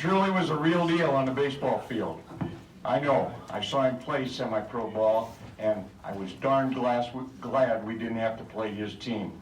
truly was a real deal on the baseball field. I know. I saw him play semi-pro ball, and I was darn glad we didn't have to play his team.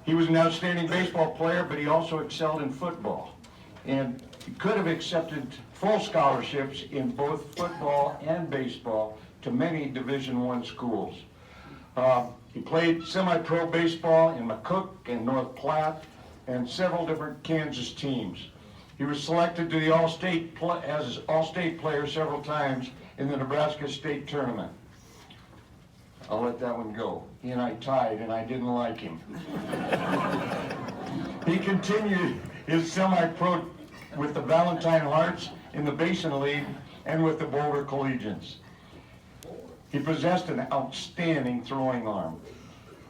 He was an outstanding baseball player, but he also excelled in football. And he could have accepted full scholarships in both football and baseball to many Division I schools. He played semi-pro baseball in McCook and North Platte and several different Kansas teams. He was selected to the as All-State player several times in the Nebraska State Tournament. I'll let that one go. He and I tied, and I didn't like him. He continued his semi-pro with the Valentine Hearts in the Basin League and with the Boulder Collegians. He possessed an outstanding throwing arm.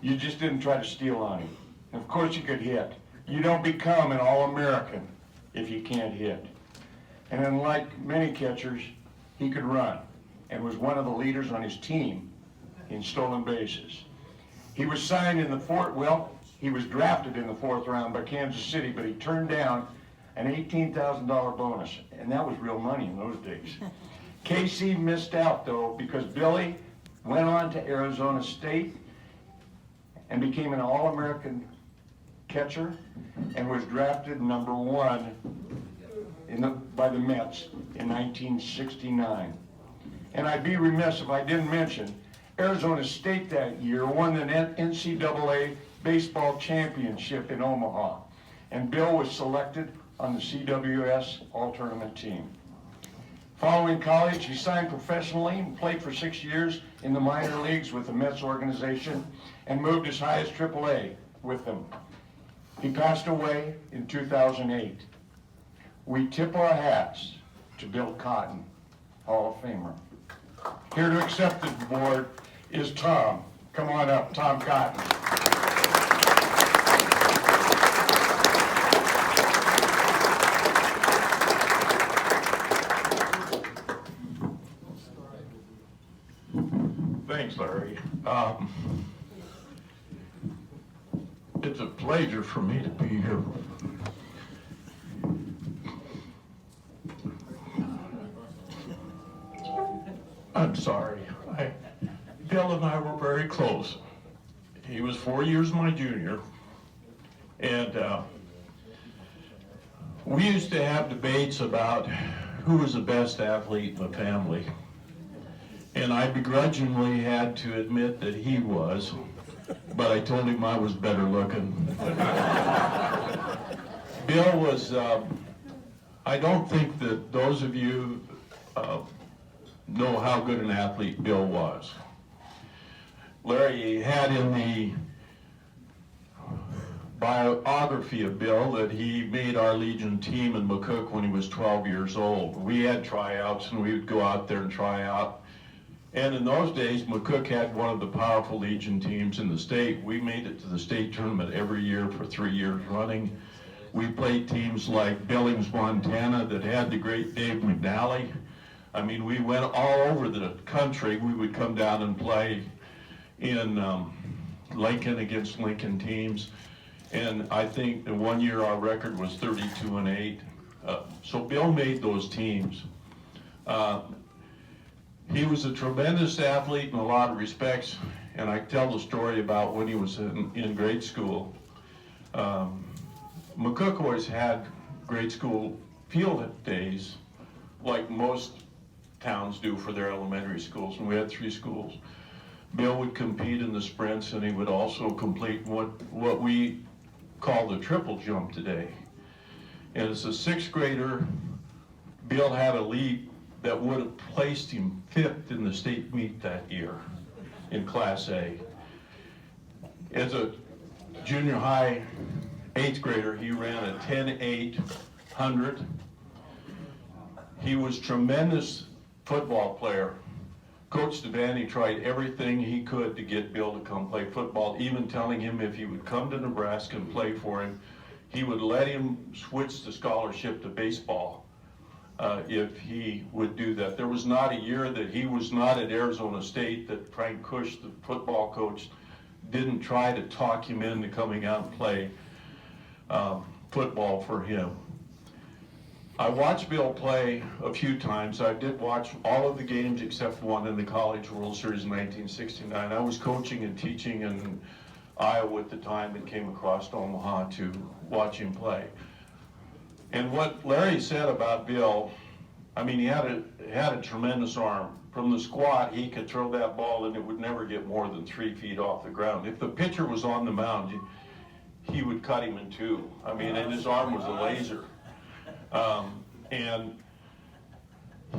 You just didn't try to steal on him. Of course you could hit. You don't become an All-American if you can't hit. And unlike many catchers, he could run and was one of the leaders on his team in stolen bases. He was signed in he was drafted in the 4th round by Kansas City, but he turned down an $18,000 bonus, and that was real money in those days. KC missed out, though, because Billy went on to Arizona State and became an All-American catcher and was drafted number 1 by the Mets in 1969. And I'd be remiss if I didn't mention Arizona State that year won the NCAA baseball championship in Omaha, and Bill was selected on the CWS All-Tournament team. Following college, he signed professionally and played for 6 years in the minor leagues with the Mets organization and moved as high as AAA with them. He passed away in 2008. We tip our hats to Bill Cotton, Hall of Famer. Here to accept the award is Tom. Come on up, Tom Cotton. Thanks, Larry. It's a pleasure for me to be here. I'm sorry. Bill and I were very close. He was 4 years my junior, and we used to have debates about who was the best athlete in the family. And I begrudgingly had to admit that he was, but I told him I was better looking. Bill was, I don't think that those of you know how good an athlete Bill was. Larry had in the biography of Bill that he made our Legion team in McCook when he was 12 years old. We had tryouts and we would go out there and try out. And in those days, McCook had one of the powerful Legion teams in the state. We made it to the state tournament every year for 3 years running. We played teams like Billings, Montana that had the great Dave McNally. I mean, we went all over the country. We would come down and play in Lincoln against Lincoln teams. And I think in 1 year our record was 32-8. So Bill made those teams. He was a tremendous athlete in a lot of respects, and I tell the story about when he was in grade school. McCook always had grade school field days like most towns do for their elementary schools, and we had 3 schools. Bill would compete in the sprints, and he would also complete what we call the triple jump today. And as a 6th grader, Bill had a lead that would have placed him 5th in the state meet that year in Class A. As a junior high 8th grader, he ran a 10.800. He was a tremendous football player. Coach Devaney tried everything he could to get Bill to come play football, even telling him if he would come to Nebraska and play for him, he would let him switch the scholarship to baseball. If he would do that. There was not a year that he was not at Arizona State that Frank Cush, the football coach, didn't try to talk him into coming out and play football for him. I watched Bill play a few times. I did watch all of the games except one in the College World Series in 1969. I was coaching and teaching in Iowa at the time and came across to Omaha to watch him play. And what Larry said about Bill, I mean, he had a tremendous arm. From the squat, he could throw that ball and it would never get more than 3 feet off the ground. If the pitcher was on the mound, he would cut him in two. I mean, and his arm was a laser. And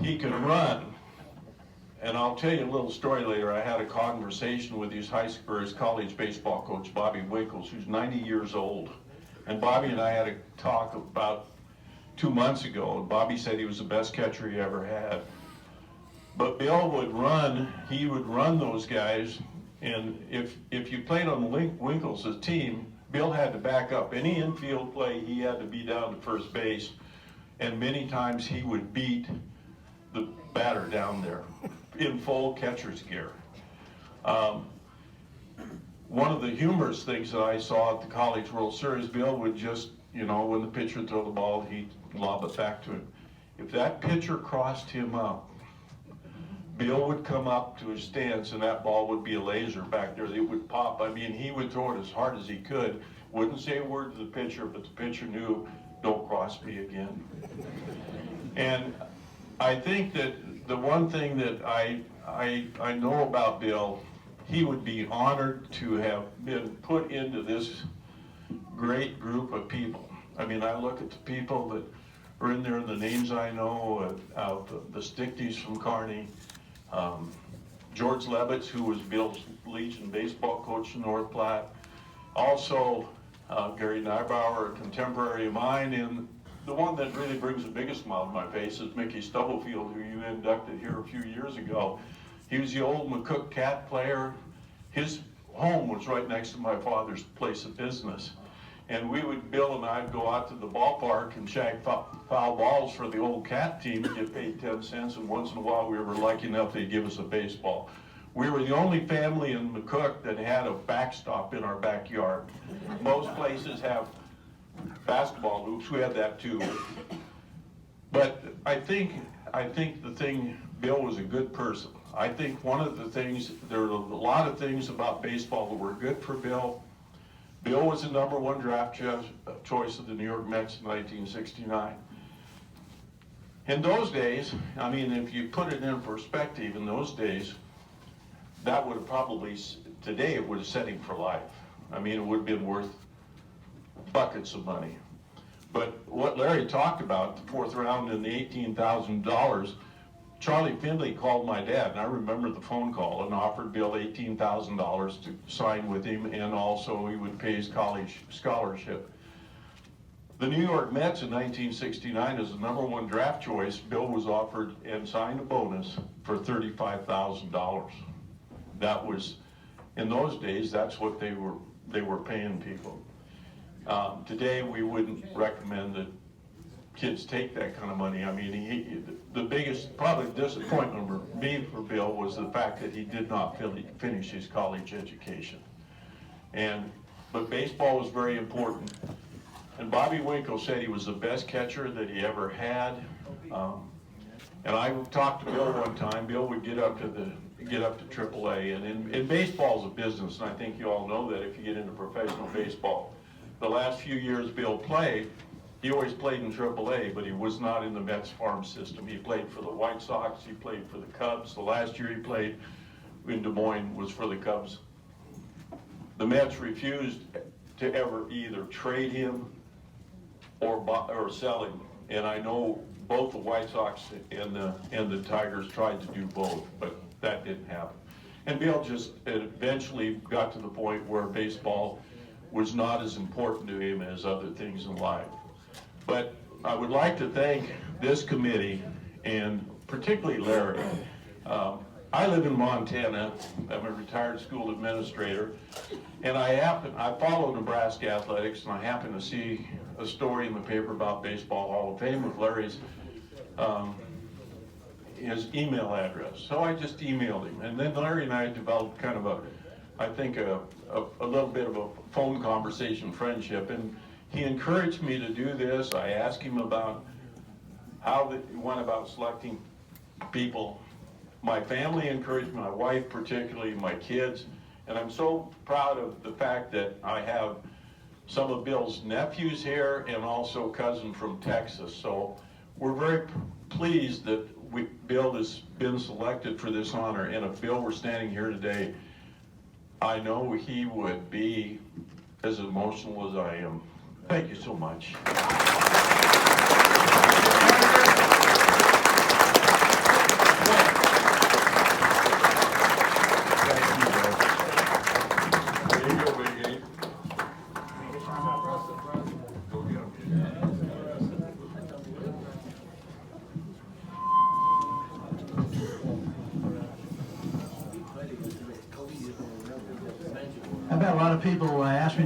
he could run. And I'll tell you a little story later. I had a conversation with his college baseball coach, Bobby Winkles, who's 90 years old. And Bobby and I had a talk about 2 months ago. And Bobby said he was the best catcher he ever had. But Bill would run, he would run those guys. And if you played on Winkles' team, Bill had to back up. Any infield play, he had to be down to first base. And many times he would beat the batter down there in full catcher's gear. One of the humorous things that I saw at the College World Series, Bill would just, you know, when the pitcher would throw the ball, he'd lob it back to him. If that pitcher crossed him up, Bill would come up to his stance and that ball would be a laser back there. It would pop. I mean, he would throw it as hard as he could. Wouldn't say a word to the pitcher, but the pitcher knew, don't cross me again. And I think that the one thing that I know about Bill, he would be honored to have been put into this great group of people. I mean, I look at the people that are in there, the names I know, the Stickneys from Kearney, George Levitz, who was Bill's Legion baseball coach in North Platte, also Gary Neibauer, a contemporary of mine, and the one that really brings the biggest smile to my face is Mickey Stubblefield, who you inducted here a few years ago. He was the old McCook Cat player. His home was right next to my father's place of business. And Bill and I'd go out to the ballpark and shag foul balls for the old Cat team and get paid 10 cents, and once in a while we were lucky enough they'd give us a baseball. We were the only family in McCook that had a backstop in our backyard. Most places have basketball hoops, we had that too. But I think the thing, Bill was a good person. I think one of the things, there are a lot of things about baseball that were good for Bill. Bill was the #1 draft choice of the New York Mets in 1969. In those days, I mean, if you put it in perspective, in those days, that would have probably, today it would have set him for life. I mean, it would have been worth buckets of money. But what Larry talked about, the 4th round and the $18,000, Charlie Findlay called my dad, and I remember the phone call, and offered Bill $18,000 to sign with him, and also he would pay his college scholarship. The New York Mets in 1969, as the #1 draft choice, Bill was offered and signed a bonus for $35,000. That was, in those days, that's what they were paying people. Today, we wouldn't recommend that kids take that kind of money. I mean, the biggest, probably disappointment for me for Bill was the fact that he did not finish his college education. But baseball was very important. And Bobby Winkle said he was the best catcher that he ever had. And I talked to Bill one time. Bill would get up to AAA, and in baseball's a business, and I think you all know that if you get into professional baseball. The last few years Bill played, he always played in AAA, but he was not in the Mets farm system. He played for the White Sox, he played for the Cubs. The last year he played in Des Moines was for the Cubs. The Mets refused to ever either trade him or sell him, and I know both the White Sox and the Tigers tried to do both, but that didn't happen. And Bill just eventually got to the point where baseball was not as important to him as other things in life. But I would like to thank this committee, and particularly Larry. I live in Montana. I'm a retired school administrator, and I follow Nebraska athletics, and I happen to see a story in the paper about Baseball Hall of Fame with Larry's his email address. So I just emailed him, and then Larry and I developed kind of a little bit of a phone conversation friendship, and he encouraged me to do this. I asked him about how he went about selecting people. My family encouraged my wife, particularly my kids, and I'm so proud of the fact that I have some of Bill's nephews here and also a cousin from Texas. So we're very pleased that Bill has been selected for this honor, and if Bill were standing here today, I know he would be as emotional as I am. Thank you so much. There you go, Big Eight. Go get 'em. I bet a lot of people ask me